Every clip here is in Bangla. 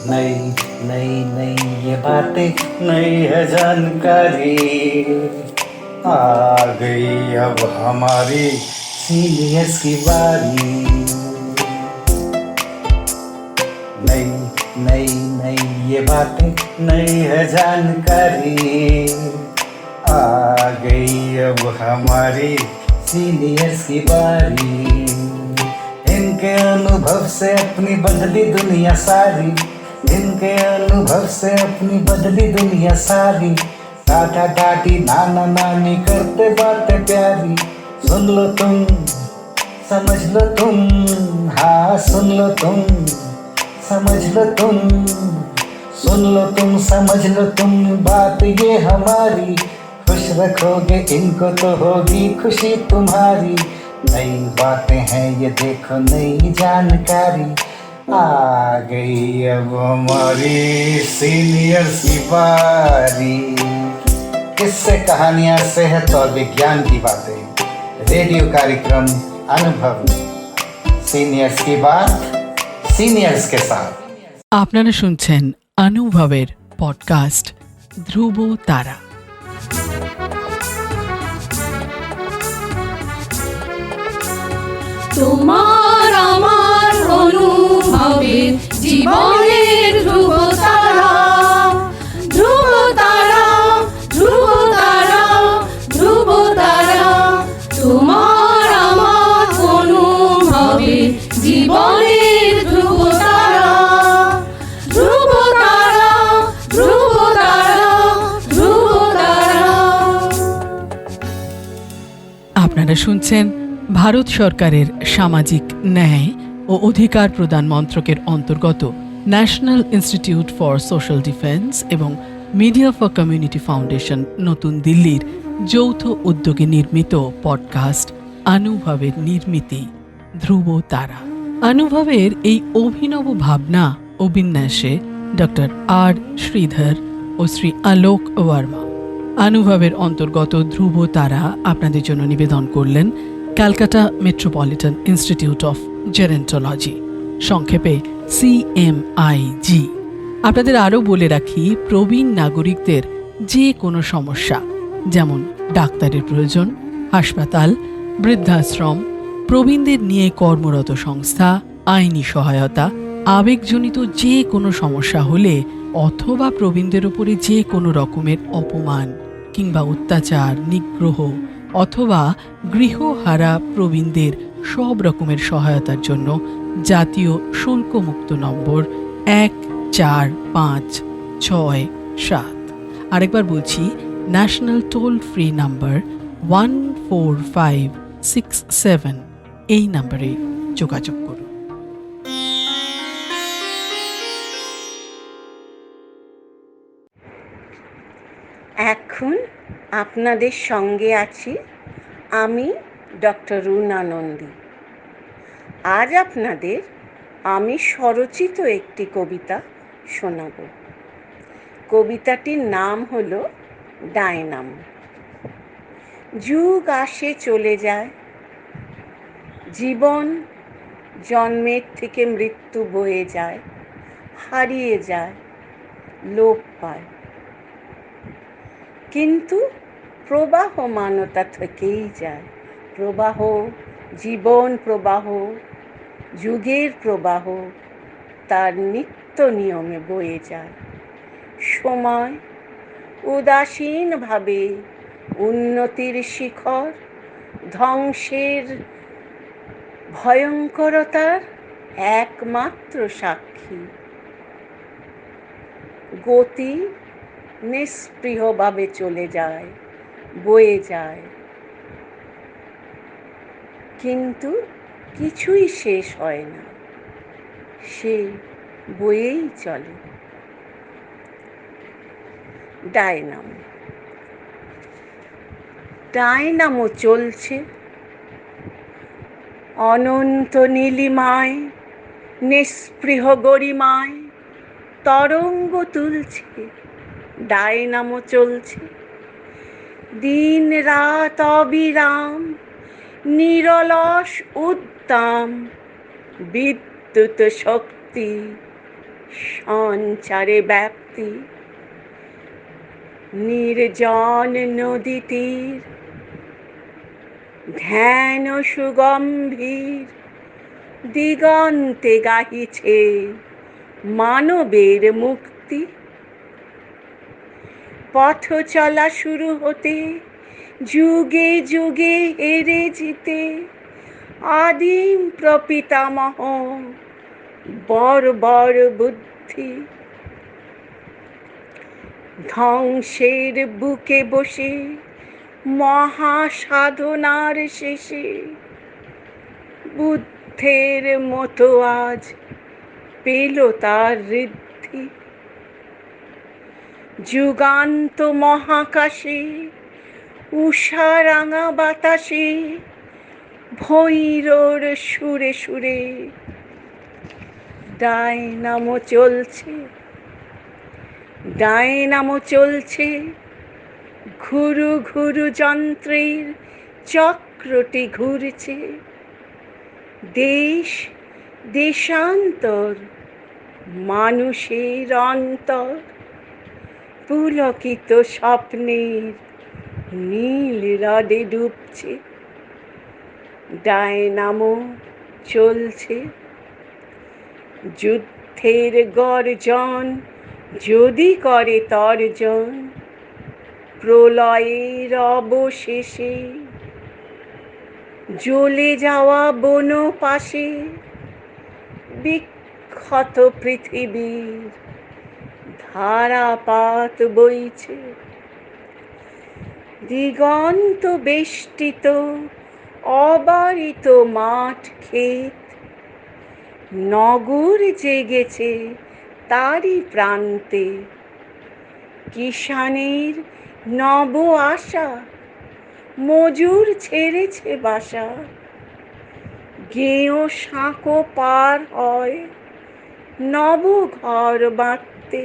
नई नई नई ये बातें नई है जानकारी, आ गई अब हमारी सीनियर्स की बारी। नई नई नई ये बातें नई है जानकारी, आ गई अब हमारी सीनियर्स की बारी। इनके अनुभव से अपनी बदली दुनिया सारी, इनके अनुभव से अपनी बदली दुनिया सारी। दादा दादी नाना नानी करते बातें प्यारी, सुन लो तुम समझ लो तुम, हाँ सुन लो तुम समझ लो तुम, सुन लो तुम समझ लो तुम बात ये हमारी। खुश रखोगे इनको तो होगी खुशी तुम्हारी। नई बातें हैं ये देखो नई जानकारी, आ गई अब हमारी सीनियर्स की बारी। किस्से कहानियां सेहत और विज्ञान की बातें रेडियो कार्यक्रम अनुभव में सीनियर्स की बात सीनियर्स के साथ। আপনারা শুনছেন অনুভবের পডকাস্ট ধ্রুব তারা। তোমার আমার অনুভবের জীবনের ধ্রুব তারা, ধ্রুব তারা, ধ্রুব তারা, ধ্রুব তারা। তোমার আমার অনুভবের জীবনের ধ্রুব তারা, ধ্রুব তারা, ধ্রুব তারা, ধ্রুব তারা। আপনারা শুনছেন ভারত সরকারের সামাজিক ন্যায় ও অধিকার প্রদান মন্ত্রকের অন্তর্গত national institute for social defence এবং মিডিয়া ফর কমিউনিটি ফাউন্ডেশন নতুন দিল্লির যৌথ উদ্যোগে নির্মিত পডকাস্ট অনুভবের নির্মিতি ধ্রুব তারা। অনুভবের এই অভিনব ভাবনা ও বিন্যাসে ডক্টর আর শ্রীধর ও শ্রী আলোক বর্মা। অনুভবের অন্তর্গত ধ্রুব তারা আপনাদের জন্য নিবেদন করলেন Calcutta metropolitan institute of gerontology, সংক্ষেপে CMIG। আপনাদের আরও বলে রাখি, প্রবীণ নাগরিকদের যে কোনো সমস্যা, যেমন ডাক্তারের প্রয়োজন, হাসপাতাল, বৃদ্ধাশ্রম, প্রবীণদের নিয়ে কর্মরত সংস্থা, আইনি সহায়তা, আবেগজনিত যে কোনো সমস্যা হলে অথবা প্রবীণদের উপরে যে কোনো রকমের অপমান কিংবা অত্যাচার, নিগ্রহ অথবা গৃহহারা প্রবীণদের সব রকমের সহায়তার জন্য জাতীয় শুল্কমুক্ত নম্বর 145667। আরেকবার বলছি, ন্যাশনাল টোল ফ্রি নাম্বার 14567, এই নম্বরে যোগাযোগ করুন। এখন আপনাদের সঙ্গে আছি আমি ডক্টর রুনা নন্দী। আজ আপনাদের আমি স্বরচিত একটি কবিতা শোনাব। কবিতাটির নাম হলো ডায়নামো। যুগ আসে চলে যায়, জীবন জন্মের থেকে মৃত্যু বয়ে যায়, হারিয়ে যায়, লোপ পায়, কিন্তু প্রবাহমানতা থেকেই যায়। প্রবাহ, জীবন প্রবাহ, যুগের প্রবাহ তার নিত্য নিয়মে বয়ে যায়। সময় উদাসীনভাবে উন্নতির শিখর, ধ্বংসের ভয়ঙ্করতার একমাত্র সাক্ষী। গতি নিস্পৃহভাবে চলে যায়, বয়ে যায়, কিন্তু কিছুই শেষ হয় না, সে বয়েই চলে। ডায়নামো। ডায়নামো চলছে অনন্ত নীলিমায়, নিস্পৃহ গরিমায় তরঙ্গ তুলছে। ডায়নামো চলছে দিন রাত অবিরাম, নিরলস উদ্দাম। বিদ্যুৎ শক্তি সঞ্চারে ব্যাপ্তি, নির্জন নদী তীর, ধ্যান সুগম্ভীর, দিগন্তে গাহিছে মানবের মুক্তি। পথ চলা শুরু হতে যুগে যুগে হেরে জিতে আদিম প্রপিতামহ বর্বর বুদ্ধি। ধ্বংসের বুকে বসে মহাসাধনার শেষে বুদ্ধের মতো আজ পেল তার ঋদ্ধি। যুগান্ত মহাকাশে উষারাঙা বাতাসে ভৈরর সুরে সুরে ডায়নামো চলছে, ডায়নামো চলছে, ঘুরু ঘুরু যন্ত্রের চক্রটি ঘুরছে। দেশ দেশান্তর মানুষের অন্তর পুলকিত স্বপ্নের নীল হ্রদে ডুবছে। ডায়নামো চলছে, যুদ্ধের গর্জন যদি করে তর্জন, প্রলয়ের অবশেষে জ্বলে যাওয়া বন পাশে বিক্ষত পৃথিবীর ধারাপাত বইছে। দিগন্ত বেষ্টিত অবারিত মাঠ ক্ষেত, নগর জেগেছে তারই প্রান্তে। কিষানের নব আশা মজুর ছেড়েছে বাসা, গেঁয়ো সাঁকো পার হয় নব ঘর বাঁধতে।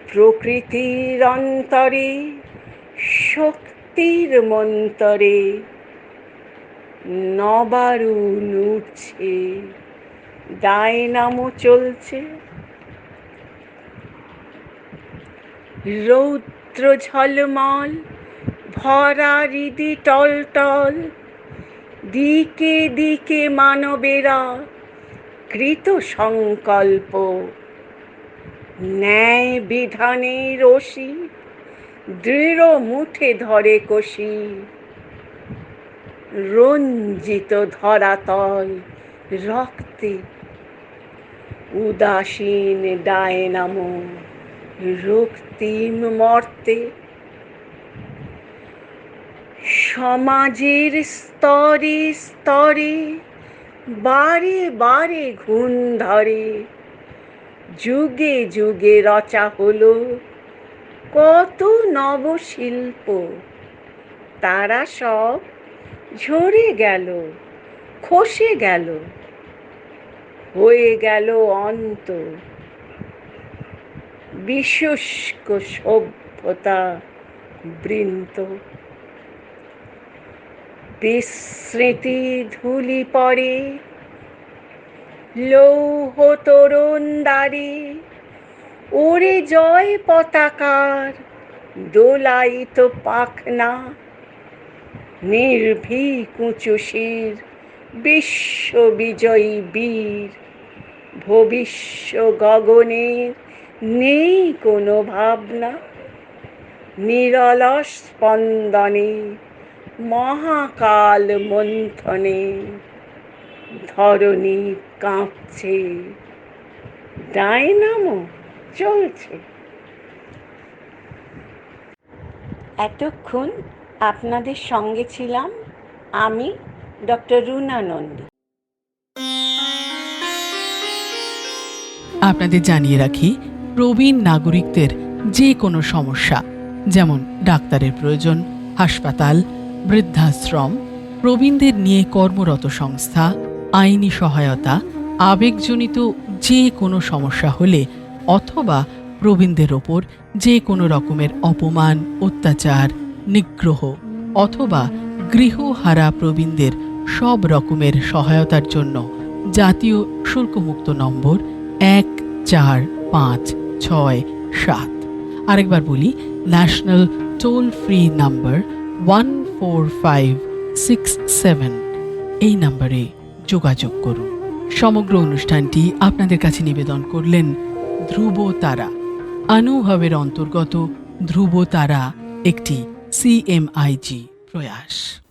প্রকৃতির অন্তরে শক্তির মন্তরে নবারুণ উঠছে, ডায়নামো চলছে। রৌদ্র ঝলমল ভরা হৃদি টলটল, দিকে দিকে মানবেরা কৃত সংকল্প। ন্যায় বিধানের রশি দৃঢ় মুঠে ধরে কষি, রঞ্জিত ধরাতল রক্তে উদাসীন ডায়নামো রক্তিম মর্তে। সমাজের স্তরে স্তরে বারে বারে ঘুণ ধরে, যুগে যুগে রচা হলো কত নবশিল্প। তারা সব ঝরে গেল, খসে গেল, হয়ে গেল অন্ত। বিশুষ্ক সভ্যতা বৃন্ত, বিস্মৃতি ধুলি পড়ে লৌহ তরুণ দ্বারে। ওরে জয় পতাকার দোলায়িত পাখনা, নির্ভীক উঁচু শির বিশ্ব বিজয়ী বীর। ভবিষ্য গগনের নেই কোনো ভাবনা, নিরলস স্পন্দনে মহাকাল মন্থনে ধরণী কাঁপছে, ডায়নামো চলছে। এতক্ষণ আপনাদের সঙ্গে ছিলাম আমি ডক্টর রুনা নন্দী। আপনাদের জানিয়ে রাখি, প্রবীণ নাগরিকদের যে কোনো সমস্যা, যেমন ডাক্তারের প্রয়োজন, হাসপাতাল, বৃদ্ধাশ্রম, প্রবীণদের নিয়ে কর্মরত সংস্থা, আইনি সহায়তা, আবেগজনিত যে কোনো সমস্যা হলে অথবা প্রবীণদের ওপর যে কোনো রকমের অপমান, অত্যাচার, নিগ্রহ অথবা গৃহহারা প্রবীণদের সব রকমের সহায়তার জন্য জাতীয় শুল্কমুক্ত নম্বর 1456 আরেকবার বলি, ন্যাশনাল টোল ফ্রি নাম্বার 14567, এই নম্বরে যোগাযোগ করুন। সমগ্র অনুষ্ঠানটি আপনাদের কাছে নিবেদন করলেন ধ্রুব তারা। অনুভবের অন্তর্গত ধ্রুব তারা একটি CMIG প্রয়াস।